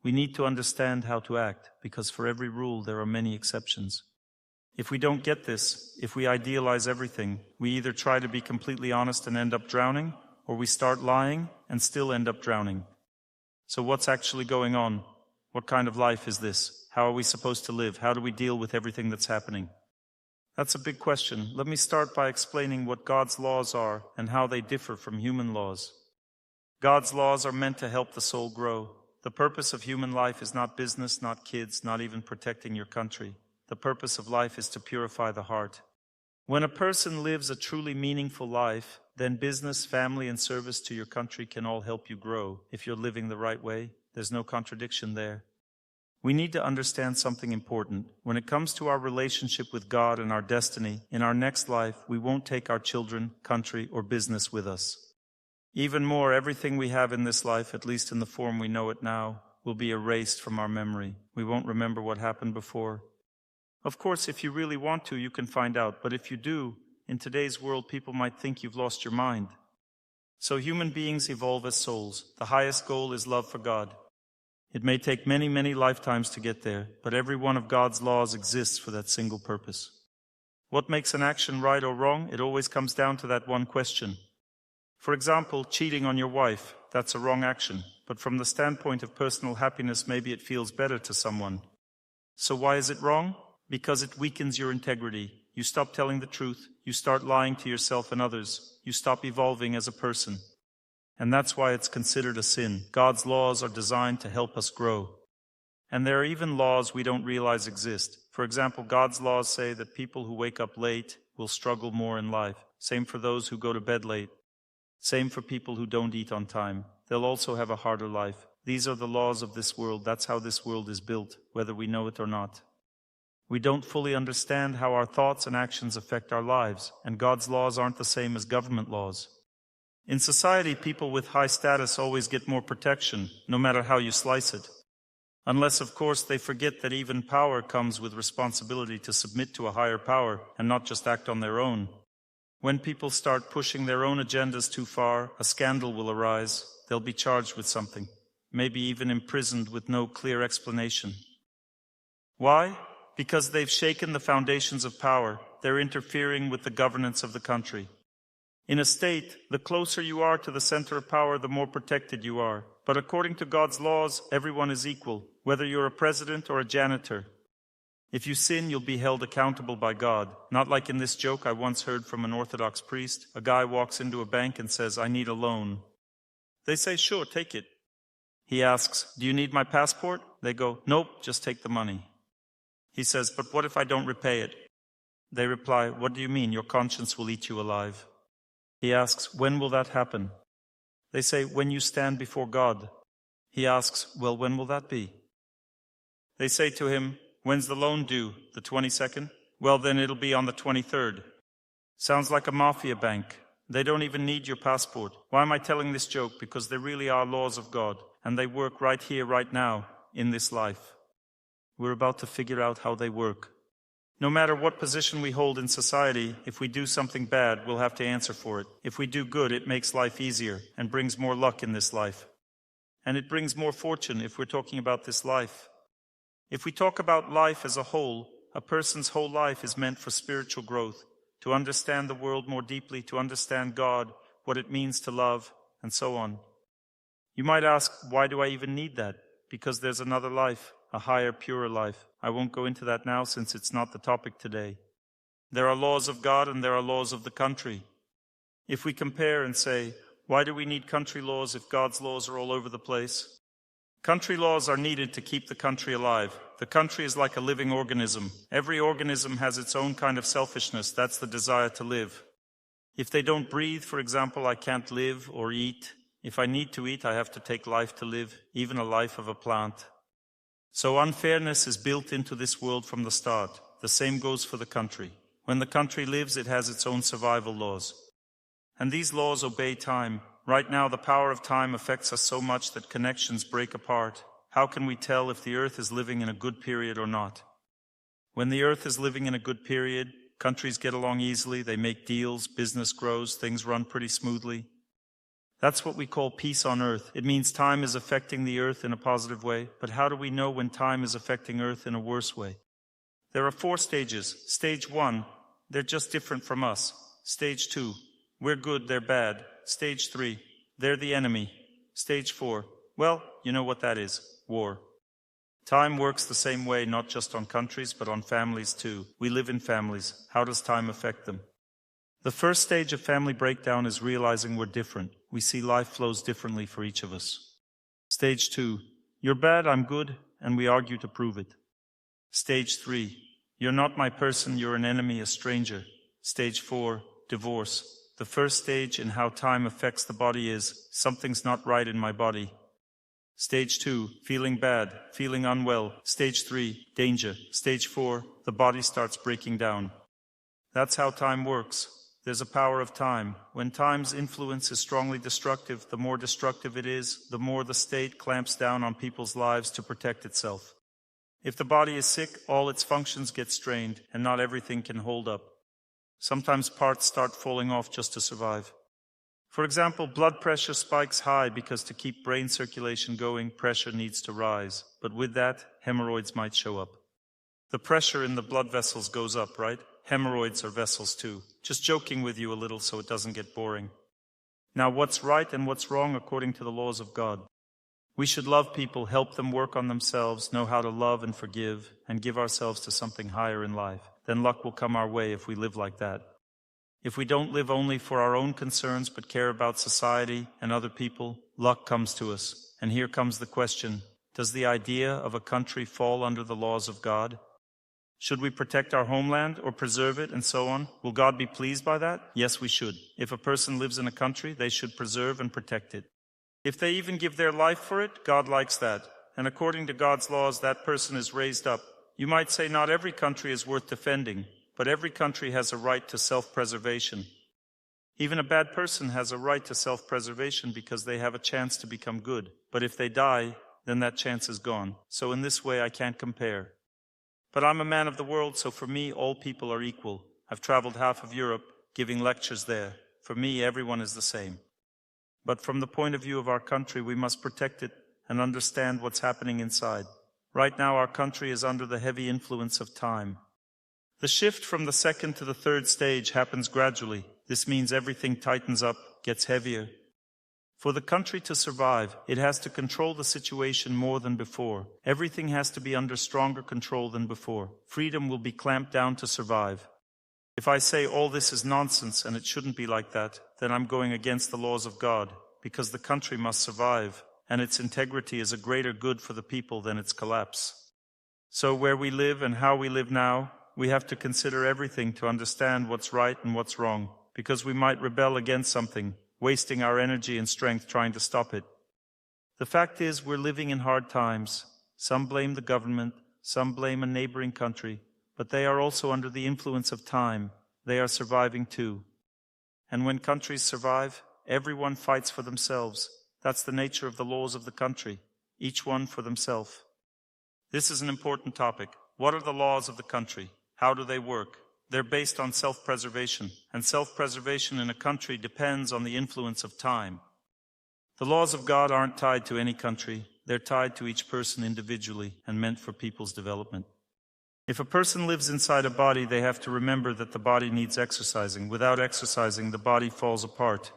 We need to understand how to act, because for every rule there are many exceptions. If we don't get this, if we idealize everything, we either try to be completely honest and end up drowning, or we start lying and still end up drowning. So what's actually going on? What kind of life is this? How are we supposed to live? How do we deal with everything that's happening? That's a big question. Let me start by explaining what God's laws are and how they differ from human laws. God's laws are meant to help the soul grow. The purpose of human life is not business, not kids, not even protecting your country. The purpose of life is to purify the heart. When a person lives a truly meaningful life, then business, family, and service to your country can all help you grow. If you're living the right way, there's no contradiction there. We need to understand something important. When it comes to our relationship with God and our destiny, in our next life, we won't take our children, country, or business with us. Even more, everything we have in this life, at least in the form we know it now, will be erased from our memory. We won't remember what happened before. Of course, if you really want to, you can find out. But if you do, in today's world, people might think you've lost your mind. So human beings evolve as souls. The highest goal is love for God. It may take many, many lifetimes to get there, but every one of God's laws exists for that single purpose. What makes an action right or wrong? It always comes down to that one question. For example, cheating on your wife, that's a wrong action. But from the standpoint of personal happiness, maybe it feels better to someone. So why is it wrong? Because it weakens your integrity. You stop telling the truth. You start lying to yourself and others. You stop evolving as a person. And that's why it's considered a sin. God's laws are designed to help us grow. And there are even laws we don't realize exist. For example, God's laws say that people who wake up late will struggle more in life. Same for those who go to bed late. Same for people who don't eat on time. They'll also have a harder life. These are the laws of this world. That's how this world is built, whether we know it or not. We don't fully understand how our thoughts and actions affect our lives, and God's laws aren't the same as government laws. In society, people with high status always get more protection, no matter how you slice it. Unless, of course, they forget that even power comes with responsibility to submit to a higher power and not just act on their own. When people start pushing their own agendas too far, a scandal will arise. They'll be charged with something, maybe even imprisoned with no clear explanation. Why? Because they've shaken the foundations of power. They're interfering with the governance of the country. In a state, the closer you are to the center of power, the more protected you are. But according to God's laws, everyone is equal, whether you're a president or a janitor. If you sin, you'll be held accountable by God. Not like in this joke I once heard from an Orthodox priest. A guy walks into a bank and says, "I need a loan." They say, "Sure, take it." He asks, "Do you need my passport?" They go, "Nope, just take the money." He says, "But what if I don't repay it?" They reply, "What do you mean? Your conscience will eat you alive." He asks, "When will that happen?" They say, "When you stand before God." He asks, "Well, when will that be?" They say to him, "When's the loan due? The 22nd? Well, then it'll be on the 23rd. Sounds like a mafia bank. They don't even need your passport. Why am I telling this joke? Because there really are laws of God, and they work right here, right now, in this life. We're about to figure out how they work. No matter what position we hold in society, if we do something bad, we'll have to answer for it. If we do good, it makes life easier and brings more luck in this life. And it brings more fortune if we're talking about this life. If we talk about life as a whole, a person's whole life is meant for spiritual growth, to understand the world more deeply, to understand God, what it means to love, and so on. You might ask, why do I even need that? Because there's another life. A higher, purer life. I won't go into that now since it's not the topic today. There are laws of God and there are laws of the country. If we compare and say, why do we need country laws if God's laws are all over the place? Country laws are needed to keep the country alive. The country is like a living organism. Every organism has its own kind of selfishness. That's the desire to live. If they don't breathe, for example, I can't live or eat. If I need to eat, I have to take life to live, even a life of a plant. So unfairness is built into this world from the start. The same goes for the country. When the country lives, it has its own survival laws. And these laws obey time. Right now, the power of time affects us so much that connections break apart. How can we tell if the earth is living in a good period or not? When the earth is living in a good period, countries get along easily, they make deals, business grows, things run pretty smoothly. That's what we call peace on earth. It means time is affecting the earth in a positive way, but how do we know when time is affecting earth in a worse way? There are 4 stages. Stage 1, they're just different from us. Stage 2, we're good, they're bad. Stage 3, they're the enemy. Stage 4, well, you know what that is, war. Time works the same way, not just on countries, but on families too. We live in families. How does time affect them? The first stage of family breakdown is realizing we're different. We see life flows differently for each of us. Stage 2, you're bad, I'm good, and we argue to prove it. Stage 3, you're not my person, you're an enemy, a stranger. Stage 4, divorce. The first stage in how time affects the body is, something's not right in my body. Stage 2, feeling bad, feeling unwell. Stage 3, danger. Stage 4, the body starts breaking down. That's how time works. There's a power of time. When time's influence is strongly destructive, the more destructive it is, the more the state clamps down on people's lives to protect itself. If the body is sick, all its functions get strained, and not everything can hold up. Sometimes parts start falling off just to survive. For example, blood pressure spikes high because to keep brain circulation going, pressure needs to rise. But with that, hemorrhoids might show up. The pressure in the blood vessels goes up, right? Hemorrhoids are vessels too. Just joking with you a little so it doesn't get boring. Now, what's right and what's wrong according to the laws of God? We should love people, help them work on themselves, know how to love and forgive, and give ourselves to something higher in life. Then luck will come our way if we live like that. If we don't live only for our own concerns but care about society and other people, luck comes to us. And here comes the question, does the idea of a country fall under the laws of God? Should we protect our homeland or preserve it and so on? Will God be pleased by that? Yes, we should. If a person lives in a country, they should preserve and protect it. If they even give their life for it, God likes that. And according to God's laws, that person is raised up. You might say not every country is worth defending, but every country has a right to self-preservation. Even a bad person has a right to self-preservation because they have a chance to become good. But if they die, then that chance is gone. So in this way, I can't compare. But I'm a man of the world, so for me, all people are equal. I've traveled half of Europe, giving lectures there. For me, everyone is the same. But from the point of view of our country, we must protect it and understand what's happening inside. Right now, our country is under the heavy influence of time. The shift from the second to the third stage happens gradually. This means everything tightens up, gets heavier. For the country to survive, it has to control the situation more than before. Everything has to be under stronger control than before. Freedom will be clamped down to survive. If I say all this is nonsense and it shouldn't be like that, then I'm going against the laws of God, because the country must survive, and its integrity is a greater good for the people than its collapse. So where we live and how we live now, we have to consider everything to understand what's right and what's wrong, because we might rebel against something, wasting our energy and strength trying to stop it. The fact is, we're living in hard times. Some blame the government, some blame a neighboring country, but they are also under the influence of time. They are surviving too. And when countries survive, everyone fights for themselves. That's the nature of the laws of the country, each one for themselves. This is an important topic. What are the laws of the country? How do they work? They're based on self-preservation, and self-preservation in a country depends on the influence of time. The laws of God aren't tied to any country. They're tied to each person individually and meant for people's development. If a person lives inside a body, they have to remember that the body needs exercising. Without exercising, the body falls apart.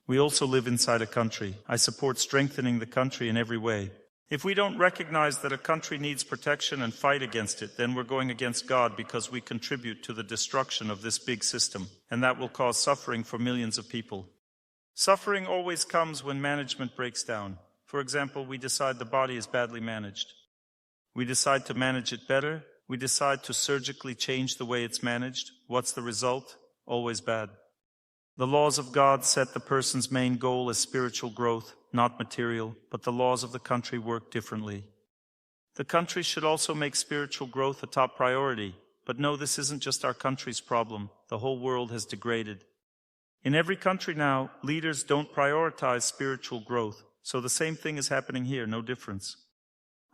We also live inside a country. I support strengthening the country in every way. If we don't recognize that a country needs protection and fight against it, then we're going against God because we contribute to the destruction of this big system, and that will cause suffering for millions of people. Suffering always comes when management breaks down. For example, we decide the body is badly managed. We decide to manage it better. We decide to surgically change the way it's managed. What's the result? Always bad. The laws of God set the person's main goal as spiritual growth, not material, but the laws of the country work differently. The country should also make spiritual growth a top priority, but no, this isn't just our country's problem. The whole world has degraded. In every country now, leaders don't prioritize spiritual growth, so the same thing is happening here, no difference.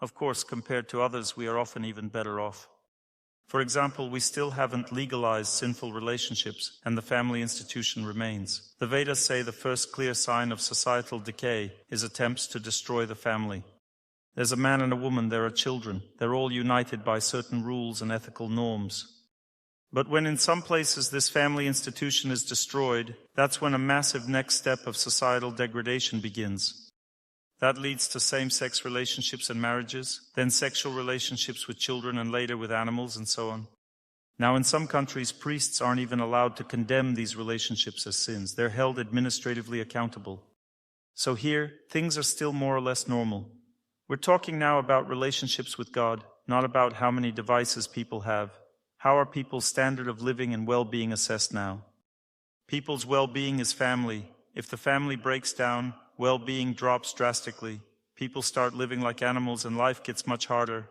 Of course, compared to others, we are often even better off. For example, we still haven't legalized sinful relationships, and the family institution remains. The Vedas say the first clear sign of societal decay is attempts to destroy the family. There's a man and a woman, there are children. They're all united by certain rules and ethical norms. But when in some places this family institution is destroyed, that's when a massive next step of societal degradation begins. That leads to same-sex relationships and marriages, then sexual relationships with children and later with animals and so on. Now in some countries, priests aren't even allowed to condemn these relationships as sins. They're held administratively accountable. So here, things are still more or less normal. We're talking now about relationships with God, not about how many devices people have. How are people's standard of living and well-being assessed now? People's well-being is family. If the family breaks down, well-being drops drastically. People start living like animals and life gets much harder.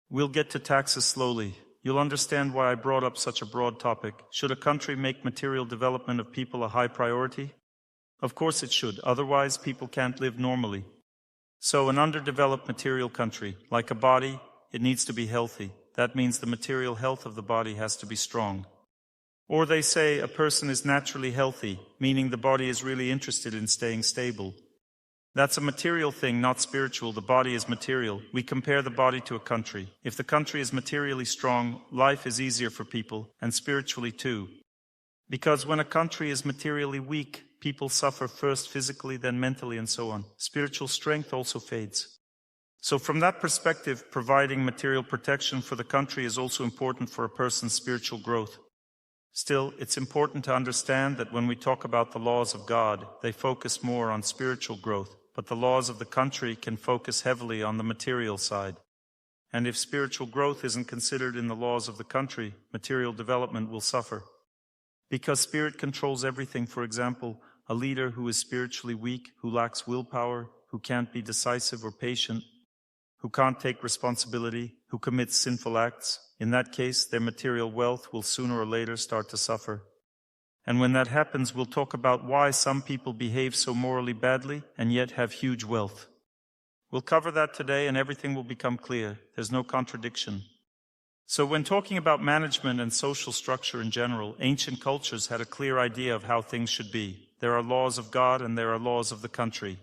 We'll get to taxes slowly. You'll understand why I brought up such a broad topic. Should a country make material development of people a high priority? Of course it should, otherwise people can't live normally. So an underdeveloped material country, like a body, it needs to be healthy. That means the material health of the body has to be strong. Or they say a person is naturally healthy, meaning the body is really interested in staying stable. That's a material thing, not spiritual. The body is material. We compare the body to a country. If the country is materially strong, life is easier for people, and spiritually too. Because when a country is materially weak, people suffer first physically, then mentally, and so on. Spiritual strength also fades. So from that perspective, providing material protection for the country is also important for a person's spiritual growth. Still, it's important to understand that when we talk about the laws of God, they focus more on spiritual growth, but the laws of the country can focus heavily on the material side. And if spiritual growth isn't considered in the laws of the country, material development will suffer. Because spirit controls everything. For example, a leader who is spiritually weak, who lacks willpower, who can't be decisive or patient, who can't take responsibility, who commits sinful acts, in that case, their material wealth will sooner or later start to suffer. And when that happens, we'll talk about why some people behave so morally badly and yet have huge wealth. We'll cover that today and everything will become clear. There's no contradiction. So when talking about management and social structure in general, ancient cultures had a clear idea of how things should be. There are laws of God and there are laws of the country.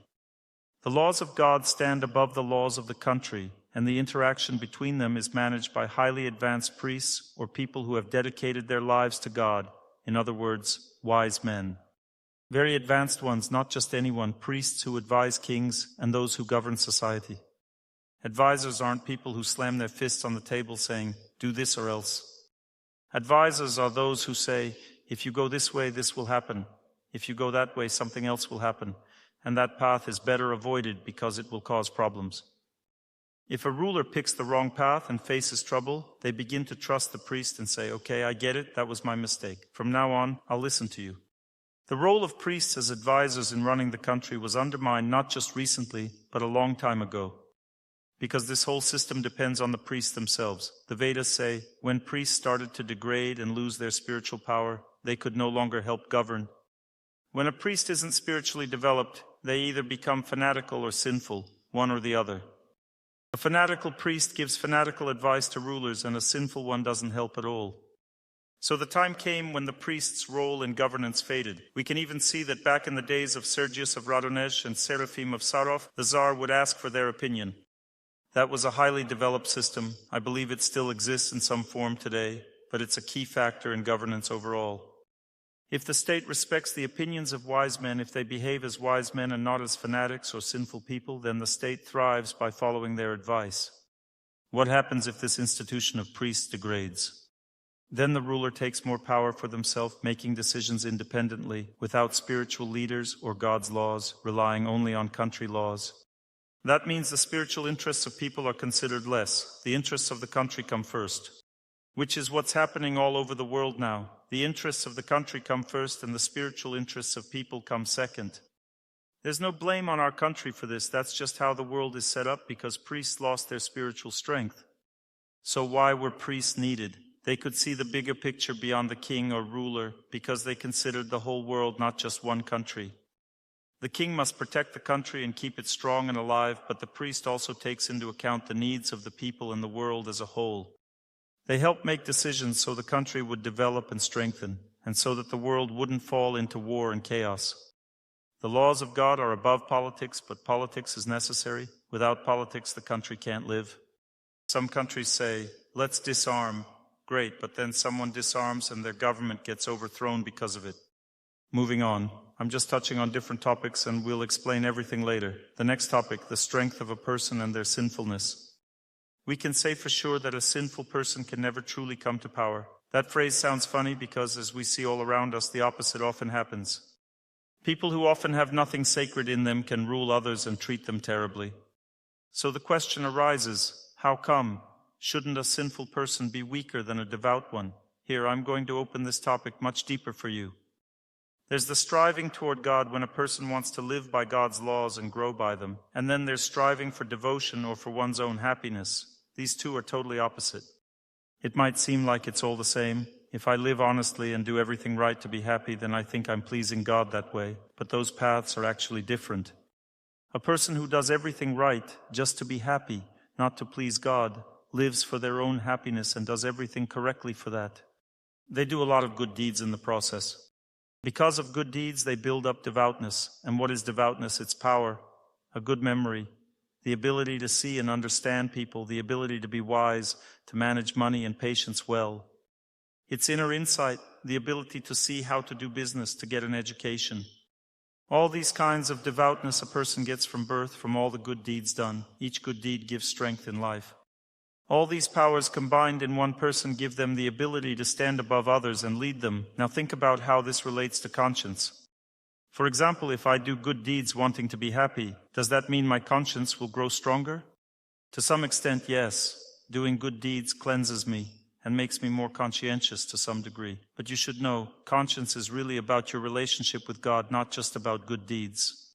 The laws of God stand above the laws of the country, and the interaction between them is managed by highly advanced priests or people who have dedicated their lives to God, in other words, wise men. Very advanced ones, not just anyone, priests who advise kings and those who govern society. Advisors aren't people who slam their fists on the table saying, do this or else. Advisors are those who say, if you go this way, this will happen. If you go that way, something else will happen. And that path is better avoided because it will cause problems. If a ruler picks the wrong path and faces trouble, they begin to trust the priest and say, okay, I get it, that was my mistake. From now on, I'll listen to you. The role of priests as advisors in running the country was undermined not just recently, but a long time ago. Because this whole system depends on the priests themselves. The Vedas say, when priests started to degrade and lose their spiritual power, they could no longer help govern. When a priest isn't spiritually developed, they either become fanatical or sinful, one or the other. A fanatical priest gives fanatical advice to rulers, and a sinful one doesn't help at all. So the time came when the priest's role in governance faded. We can even see that back in the days of Sergius of Radonezh and Seraphim of Sarov, the Tsar would ask for their opinion. That was a highly developed system. I believe it still exists in some form today, but it's a key factor in governance overall. If the state respects the opinions of wise men, if they behave as wise men and not as fanatics or sinful people, then the state thrives by following their advice. What happens if this institution of priests degrades? Then the ruler takes more power for themselves, making decisions independently, without spiritual leaders or God's laws, relying only on country laws. That means the spiritual interests of people are considered less. The interests of the country come first, which is what's happening all over the world now. The interests of the country come first and the spiritual interests of people come second. There's no blame on our country for this. That's just how the world is set up because priests lost their spiritual strength. So why were priests needed? They could see the bigger picture beyond the king or ruler because they considered the whole world, not just one country. The king must protect the country and keep it strong and alive, but the priest also takes into account the needs of the people and the world as a whole. They helped make decisions so the country would develop and strengthen, and so that the world wouldn't fall into war and chaos. The laws of God are above politics, but politics is necessary. Without politics, the country can't live. Some countries say, let's disarm. Great, but then someone disarms and their government gets overthrown because of it. Moving on. I'm just touching on different topics and we'll explain everything later. The next topic, the strength of a person and their sinfulness. We can say for sure that a sinful person can never truly come to power. That phrase sounds funny because, as we see all around us, the opposite often happens. People who often have nothing sacred in them can rule others and treat them terribly. So the question arises, how come? Shouldn't a sinful person be weaker than a devout one? Here, I'm going to open this topic much deeper for you. There's the striving toward God when a person wants to live by God's laws and grow by them. And then there's striving for devotion or for one's own happiness. These two are totally opposite. It might seem like it's all the same. If I live honestly and do everything right to be happy, then I think I'm pleasing God that way. But those paths are actually different. A person who does everything right just to be happy, not to please God, lives for their own happiness and does everything correctly for that. They do a lot of good deeds in the process. Because of good deeds, they build up devoutness. And what is devoutness? It's power, a good memory, the ability to see and understand people, the ability to be wise, to manage money and patience well. It's inner insight, the ability to see how to do business, to get an education. All these kinds of devoutness a person gets from birth, from all the good deeds done. Each good deed gives strength in life. All these powers combined in one person give them the ability to stand above others and lead them. Now think about how this relates to conscience. For example, if I do good deeds wanting to be happy, does that mean my conscience will grow stronger? To some extent, yes. Doing good deeds cleanses me and makes me more conscientious to some degree. But you should know, conscience is really about your relationship with God, not just about good deeds.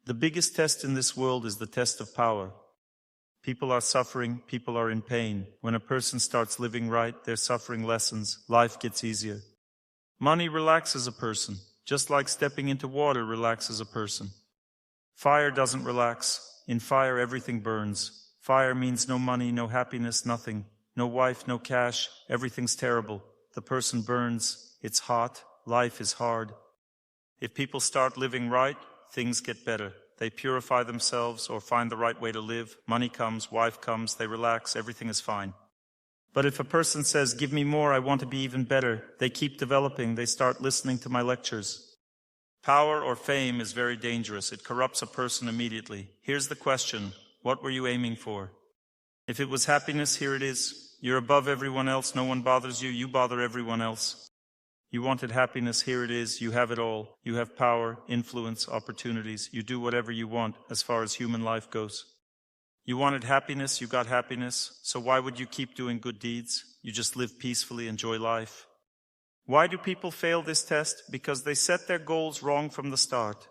The biggest test in this world is the test of power. People are suffering, people are in pain. When a person starts living right, their suffering lessens, life gets easier. Money relaxes a person, just like stepping into water relaxes a person. Fire doesn't relax. In fire, everything burns. Fire means no money, no happiness, nothing. No wife, no cash, everything's terrible. The person burns, it's hot, life is hard. If people start living right, things get better. They purify themselves or find the right way to live. Money comes, wife comes, they relax, everything is fine. But if a person says, give me more, I want to be even better, they keep developing, they start listening to my lectures. Power or fame is very dangerous. It corrupts a person immediately. Here's the question, what were you aiming for? If it was happiness, here it is. You're above everyone else, no one bothers you, you bother everyone else. You wanted happiness, here it is, you have it all. You have power, influence, opportunities. You do whatever you want as far as human life goes. You wanted happiness, you got happiness. So why would you keep doing good deeds? You just live peacefully, enjoy life. Why do people fail this test? Because they set their goals wrong from the start.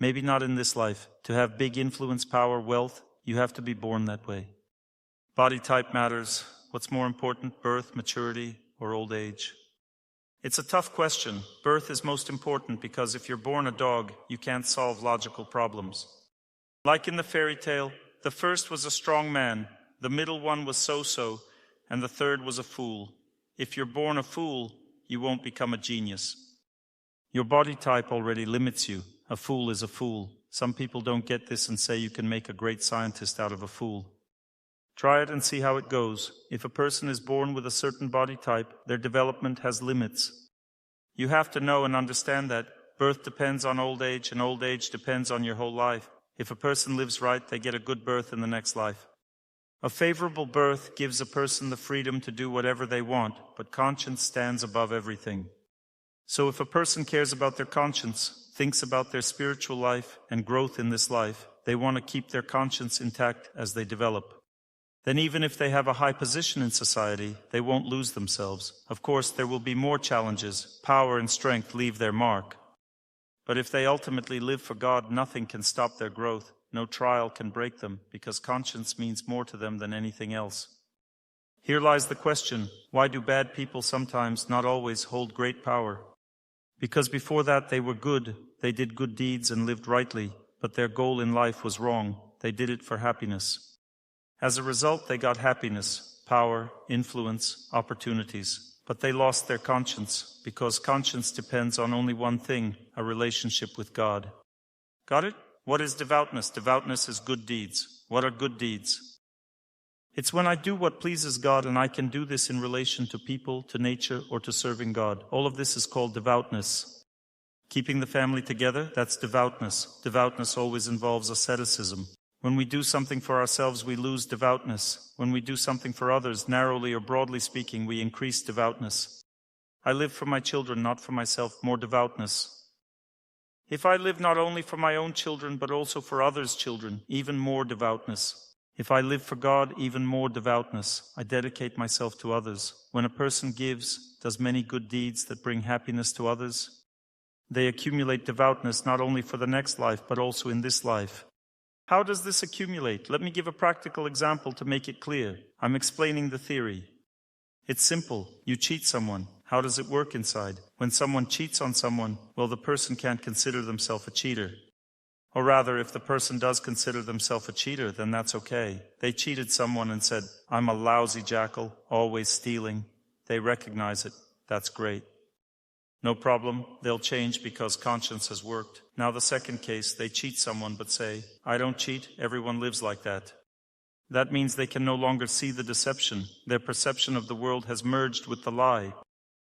Maybe not in this life. To have big influence, power, wealth, you have to be born that way. Body type matters. What's more important, birth, maturity, or old age? It's a tough question. Birth is most important because if you're born a dog, you can't solve logical problems. Like in the fairy tale, the first was a strong man, the middle one was so-so, and the third was a fool. If you're born a fool, you won't become a genius. Your body type already limits you. A fool is a fool. Some people don't get this and say you can make a great scientist out of a fool. Try it and see how it goes. If a person is born with a certain body type, their development has limits. You have to know and understand that birth depends on old age, and old age depends on your whole life. If a person lives right, they get a good birth in the next life. A favorable birth gives a person the freedom to do whatever they want, but conscience stands above everything. So if a person cares about their conscience, thinks about their spiritual life and growth in this life, they want to keep their conscience intact as they develop. Then even if they have a high position in society, they won't lose themselves. Of course, there will be more challenges. Power and strength leave their mark. But if they ultimately live for God, nothing can stop their growth. No trial can break them, because conscience means more to them than anything else. Here lies the question, why do bad people sometimes, not always, hold great power? Because before that they were good, they did good deeds and lived rightly, but their goal in life was wrong. They did it for happiness. As a result, they got happiness, power, influence, opportunities. But they lost their conscience, because conscience depends on only one thing, a relationship with God. Got it? What is devoutness? Devoutness is good deeds. What are good deeds? It's when I do what pleases God, and I can do this in relation to people, to nature, or to serving God. All of this is called devoutness. Keeping the family together, that's devoutness. Devoutness always involves asceticism. When we do something for ourselves, we lose devoutness. When we do something for others, narrowly or broadly speaking, we increase devoutness. I live for my children, not for myself, more devoutness. If I live not only for my own children, but also for others' children, even more devoutness. If I live for God, even more devoutness. I dedicate myself to others. When a person gives, does many good deeds that bring happiness to others, they accumulate devoutness not only for the next life, but also in this life. How does this accumulate? Let me give a practical example to make it clear. I'm explaining the theory. It's simple. You cheat someone. How does it work inside? When someone cheats on someone, well, the person can't consider themselves a cheater. Or rather, if the person does consider themselves a cheater, then that's okay. They cheated someone and said, I'm a lousy jackal, always stealing. They recognize it. That's great. No problem, they'll change because conscience has worked. Now the second case, they cheat someone but say, I don't cheat, everyone lives like that. That means they can no longer see the deception. Their perception of the world has merged with the lie.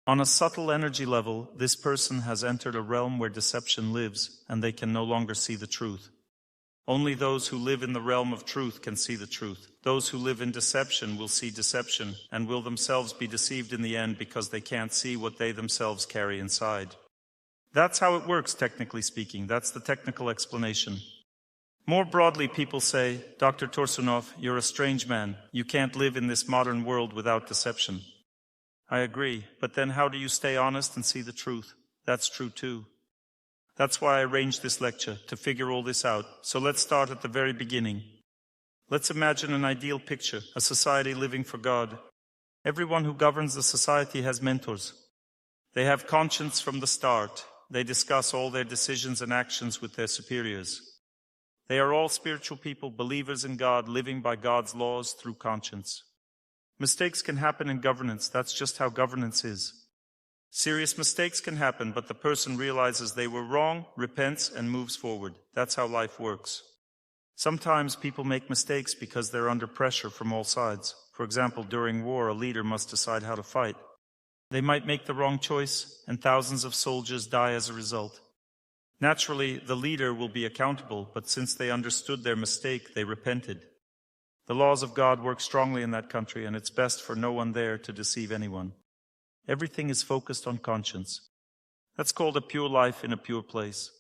On a subtle energy level, this person has entered a realm where deception lives, and they can no longer see the truth. Only those who live in the realm of truth can see the truth. Those who live in deception will see deception, and will themselves be deceived in the end because they can't see what they themselves carry inside. That's how it works, technically speaking. That's the technical explanation. More broadly, people say, Dr. Torsunov, you're a strange man. You can't live in this modern world without deception. I agree, but then how do you stay honest and see the truth? That's true too. That's why I arranged this lecture, to figure all this out. So let's start at the very beginning. Let's imagine an ideal picture, a society living for God. Everyone who governs the society has mentors. They have conscience from the start. They discuss all their decisions and actions with their superiors. They are all spiritual people, believers in God, living by God's laws through conscience. Mistakes can happen in governance. That's just how governance is. Serious mistakes can happen, but the person realizes they were wrong, repents, and moves forward. That's how life works. Sometimes people make mistakes because they're under pressure from all sides. For example, during war, a leader must decide how to fight. They might make the wrong choice, and thousands of soldiers die as a result. Naturally, the leader will be accountable, but since they understood their mistake, they repented. The laws of God work strongly in that country, and it's best for no one there to deceive anyone. Everything is focused on conscience. That's called a pure life in a pure place.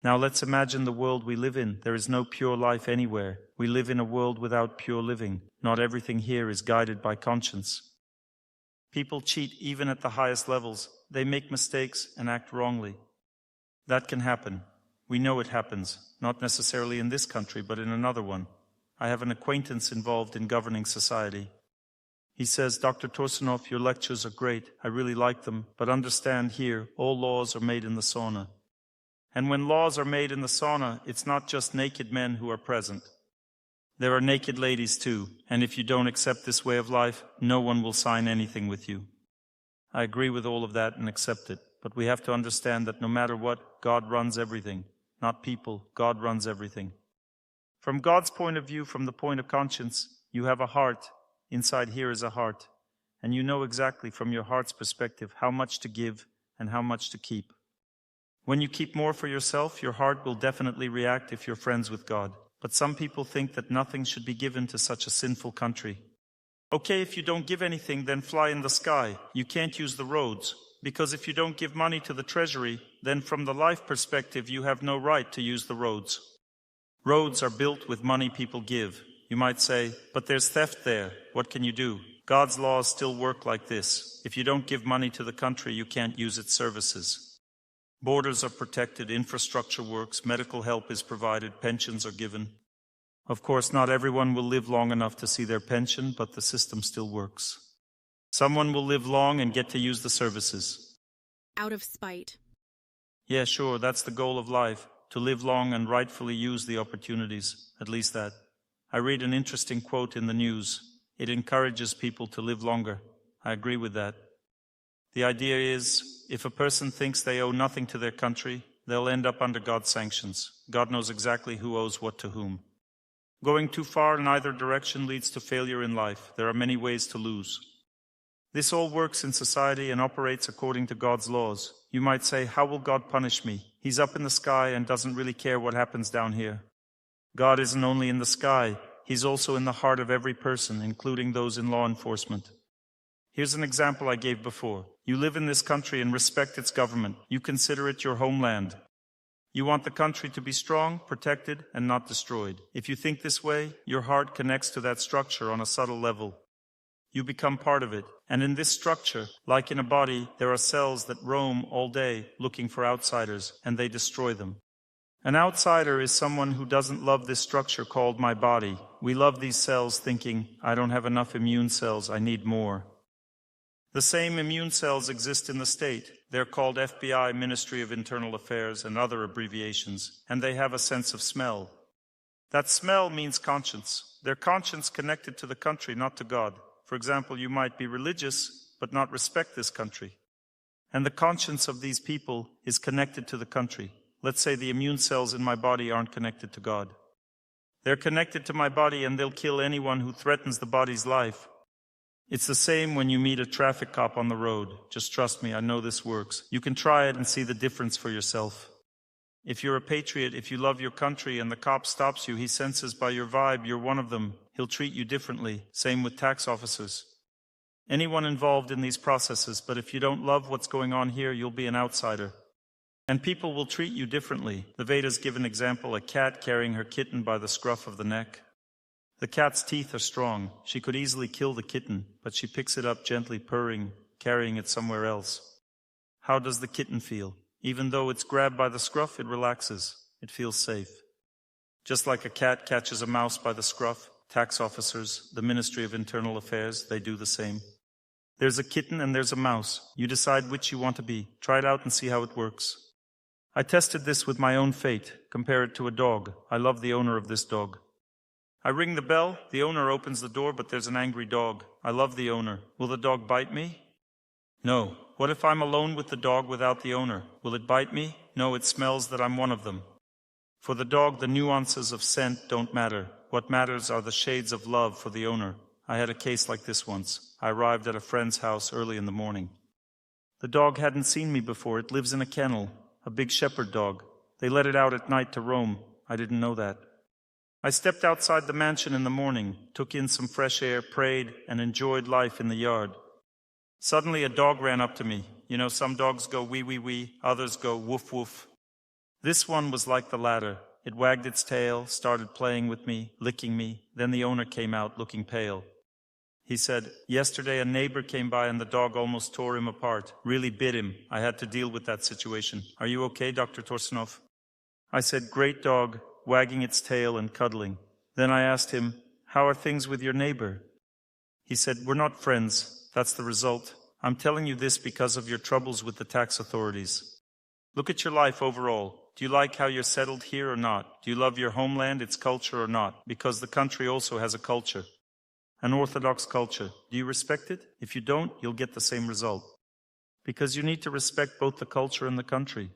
Now let's imagine the world we live in. There is no pure life anywhere. We live in a world without pure living. Not everything here is guided by conscience. People cheat even at the highest levels. They make mistakes and act wrongly. That can happen. We know it happens, not necessarily in this country, but in another one. I have an acquaintance involved in governing society. He says, Dr. Torsunov, your lectures are great. I really like them. But understand here, all laws are made in the sauna. And when laws are made in the sauna, it's not just naked men who are present. There are naked ladies too. And if you don't accept this way of life, no one will sign anything with you. I agree with all of that and accept it. But we have to understand that no matter what, God runs everything. Not people. God runs everything. From God's point of view, from the point of conscience, you have a heart. Inside here is a heart, and you know exactly from your heart's perspective how much to give and how much to keep. When you keep more for yourself, your heart will definitely react if you're friends with God. But some people think that nothing should be given to such a sinful country. Okay, if you don't give anything, then fly in the sky. You can't use the roads, because if you don't give money to the treasury, then from the life perspective, you have no right to use the roads. Roads are built with money people give. You might say, but there's theft there. What can you do? God's laws still work like this. If you don't give money to the country, you can't use its services. Borders are protected, infrastructure works, medical help is provided, pensions are given. Of course, not everyone will live long enough to see their pension, but the system still works. Someone will live long and get to use the services. Out of spite. Yeah, sure, that's the goal of life, to live long and rightfully use the opportunities, at least that. I read an interesting quote in the news. It encourages people to live longer. I agree with that. The idea is, if a person thinks they owe nothing to their country, they'll end up under God's sanctions. God knows exactly who owes what to whom. Going too far in either direction leads to failure in life. There are many ways to lose. This all works in society and operates according to God's laws. You might say, how will God punish me? He's up in the sky and doesn't really care what happens down here. God isn't only in the sky, He's also in the heart of every person, including those in law enforcement. Here's an example I gave before. You live in this country and respect its government. You consider it your homeland. You want the country to be strong, protected, and not destroyed. If you think this way, your heart connects to that structure on a subtle level. You become part of it. And in this structure, like in a body, there are cells that roam all day looking for outsiders, and they destroy them. An outsider is someone who doesn't love this structure called my body. We love these cells thinking, I don't have enough immune cells, I need more. The same immune cells exist in the state. They're called FBI, Ministry of Internal Affairs, and other abbreviations, and they have a sense of smell. That smell means conscience. Their conscience connected to the country, not to God. For example, you might be religious, but not respect this country. And the conscience of these people is connected to the country. Let's say the immune cells in my body aren't connected to God. They're connected to my body, and they'll kill anyone who threatens the body's life. It's the same when you meet a traffic cop on the road. Just trust me, I know this works. You can try it and see the difference for yourself. If you're a patriot, if you love your country and the cop stops you, he senses by your vibe you're one of them. He'll treat you differently. Same with tax officers. Anyone involved in these processes, but if you don't love what's going on here, you'll be an outsider. And people will treat you differently. The Vedas give an example, a cat carrying her kitten by the scruff of the neck. The cat's teeth are strong. She could easily kill the kitten, but she picks it up gently, purring, carrying it somewhere else. How does the kitten feel? Even though it's grabbed by the scruff, it relaxes. It feels safe. Just like a cat catches a mouse by the scruff, tax officers, the Ministry of Internal Affairs, they do the same. There's a kitten and there's a mouse. You decide which you want to be. Try it out and see how it works. I tested this with my own fate. Compare it to a dog. I love the owner of this dog. I ring the bell, the owner opens the door, but there's an angry dog. I love the owner. Will the dog bite me? No. What if I'm alone with the dog without the owner? Will it bite me? No, it smells that I'm one of them. For the dog, the nuances of scent don't matter. What matters are the shades of love for the owner. I had a case like this once. I arrived at a friend's house early in the morning. The dog hadn't seen me before. It lives in a kennel, a big shepherd dog. They let it out at night to roam. I didn't know that. I stepped outside the mansion in the morning, took in some fresh air, prayed, and enjoyed life in the yard. Suddenly a dog ran up to me. You know, some dogs go wee wee wee, others go woof woof. This one was like the latter. It wagged its tail, started playing with me, licking me. Then the owner came out looking pale. He said, yesterday a neighbor came by and the dog almost tore him apart, really bit him. I had to deal with that situation. Are you okay, Dr. Torsunov? I said, great dog, wagging its tail and cuddling. Then I asked him, how are things with your neighbor? He said, we're not friends. That's the result. I'm telling you this because of your troubles with the tax authorities. Look at your life overall. Do you like how you're settled here or not? Do you love your homeland, its culture or not? Because the country also has a culture, an orthodox culture. Do you respect it? If you don't, you'll get the same result. Because you need to respect both the culture and the country.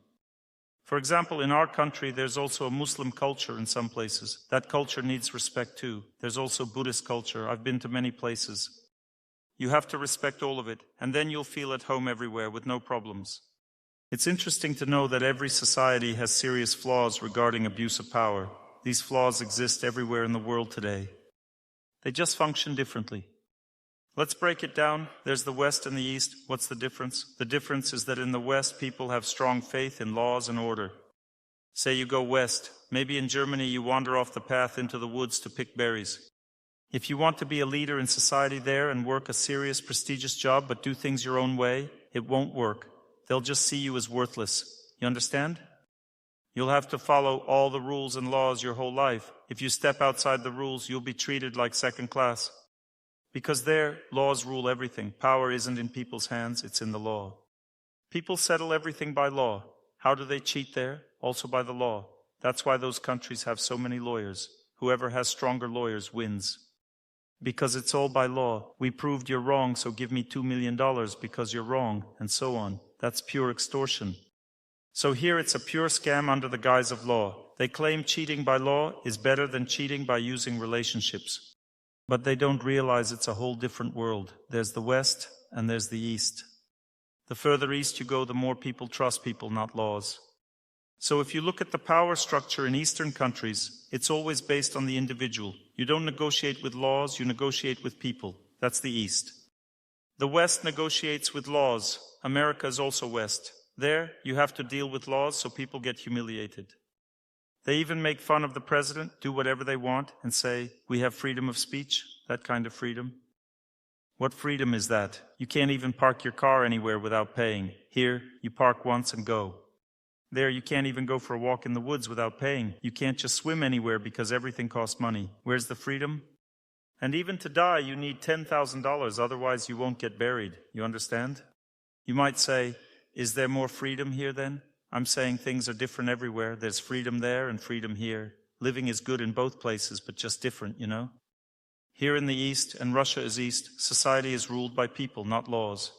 For example, in our country, there's also a Muslim culture in some places. That culture needs respect too. There's also Buddhist culture. I've been to many places. You have to respect all of it, and then you'll feel at home everywhere with no problems. It's interesting to know that every society has serious flaws regarding abuse of power. These flaws exist everywhere in the world today. They just function differently. Let's break it down. There's the West and the East. What's the difference? The difference is that in the West, people have strong faith in laws and order. Say you go west. Maybe in Germany you wander off the path into the woods to pick berries. If you want to be a leader in society there and work a serious, prestigious job but do things your own way, it won't work. They'll just see you as worthless. You understand? You'll have to follow all the rules and laws your whole life. If you step outside the rules, you'll be treated like second class. Because there, laws rule everything. Power isn't in people's hands, it's in the law. People settle everything by law. How do they cheat there? Also by the law. That's why those countries have so many lawyers. Whoever has stronger lawyers wins. because it's all by law. We proved you're wrong, so give me $2 million because you're wrong, and so on. That's pure extortion. So here it's a pure scam under the guise of law. They claim cheating by law is better than cheating by using relationships. But they don't realize it's a whole different world. There's the West and there's the East. The further east you go, the more people trust people, not laws. So if you look at the power structure in Eastern countries, it's always based on the individual. You don't negotiate with laws, you negotiate with people. That's the East. The West negotiates with laws. America is also West. There, you have to deal with laws, so people get humiliated. They even make fun of the president, do whatever they want, and say, we have freedom of speech, that kind of freedom. What freedom is that? You can't even park your car anywhere without paying. Here, you park once and go. There, you can't even go for a walk in the woods without paying. You can't just swim anywhere because everything costs money. Where's the freedom? And even to die, you need $10,000, otherwise you won't get buried. You understand? You might say, is there more freedom here then? I'm saying things are different everywhere. There's freedom there and freedom here. Living is good in both places, but just different, you know? Here in the East, and Russia is East, society is ruled by people, not laws.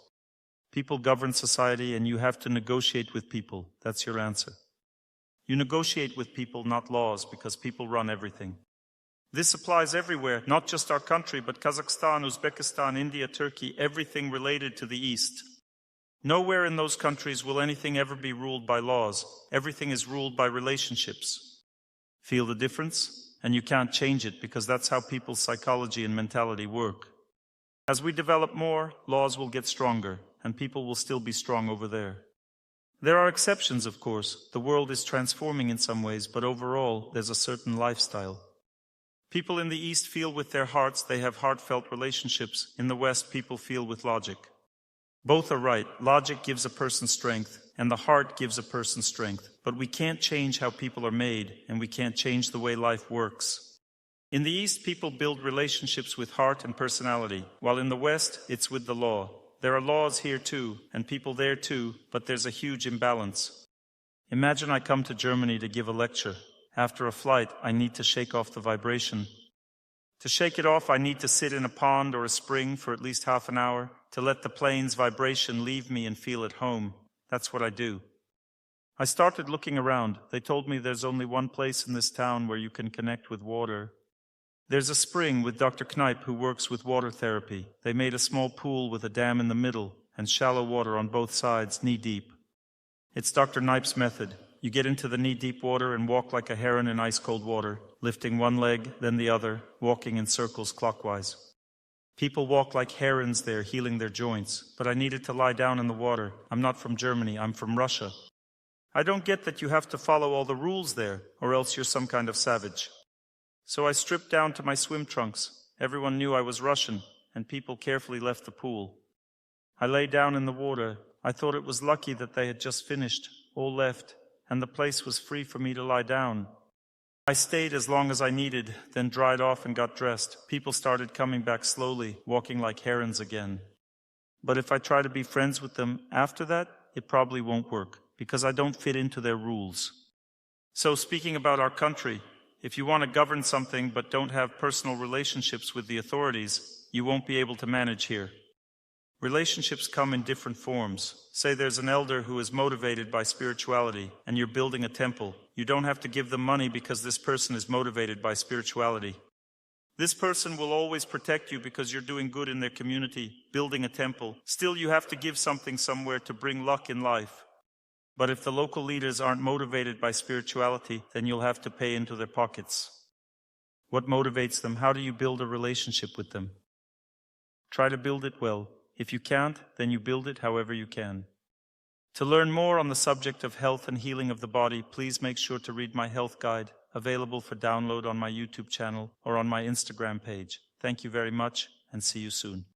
People govern society, and you have to negotiate with people. That's your answer. You negotiate with people, not laws, because people run everything. This applies everywhere, not just our country, but Kazakhstan, Uzbekistan, India, Turkey, everything related to the East. Nowhere in those countries will anything ever be ruled by laws. Everything is ruled by relationships. Feel the difference? And you can't change it because that's how people's psychology and mentality work. As we develop more, laws will get stronger, and people will still be strong over there. There are exceptions, of course. The world is transforming in some ways, but overall, there's a certain lifestyle. People in the East feel with their hearts, they have heartfelt relationships. In the West, people feel with logic. Both are right. Logic gives a person strength, and the heart gives a person strength. But we can't change how people are made, and we can't change the way life works. In the East, people build relationships with heart and personality, while in the West, it's with the law. There are laws here too, and people there too, but there's a huge imbalance. Imagine I come to Germany to give a lecture. After a flight, I need to shake off the vibration. To shake it off, I need to sit in a pond or a spring for at least half an hour to let the plane's vibration leave me and feel at home. That's what I do. I started looking around. They told me there's only one place in this town where you can connect with water. There's a spring with Dr. Kneip who works with water therapy. They made a small pool with a dam in the middle and shallow water on both sides, knee-deep. It's Dr. Kneip's method. You get into the knee-deep water and walk like a heron in ice-cold water, lifting one leg, then the other, walking in circles clockwise. People walk like herons there, healing their joints. But I needed to lie down in the water. I'm not from Germany, I'm from Russia. I don't get that you have to follow all the rules there, or else you're some kind of savage. So I stripped down to my swim trunks. Everyone knew I was Russian, and people carefully left the pool. I lay down in the water. I thought it was lucky that they had just finished, all left, and the place was free for me to lie down. I stayed as long as I needed, then dried off and got dressed. People started coming back slowly, walking like herons again. But if I try to be friends with them after that, it probably won't work, because I don't fit into their rules. So speaking about our country, if you want to govern something but don't have personal relationships with the authorities, you won't be able to manage here. Relationships come in different forms. Say there's an elder who is motivated by spirituality, and you're building a temple. You don't have to give them money because this person is motivated by spirituality. This person will always protect you because you're doing good in their community, building a temple. Still, you have to give something somewhere to bring luck in life. But if the local leaders aren't motivated by spirituality, then you'll have to pay into their pockets. What motivates them? How do you build a relationship with them? Try to build it well. If you can't, then you build it however you can. To learn more on the subject of health and healing of the body, please make sure to read my health guide, available for download on my YouTube channel or on my Instagram page. Thank you very much, and see you soon.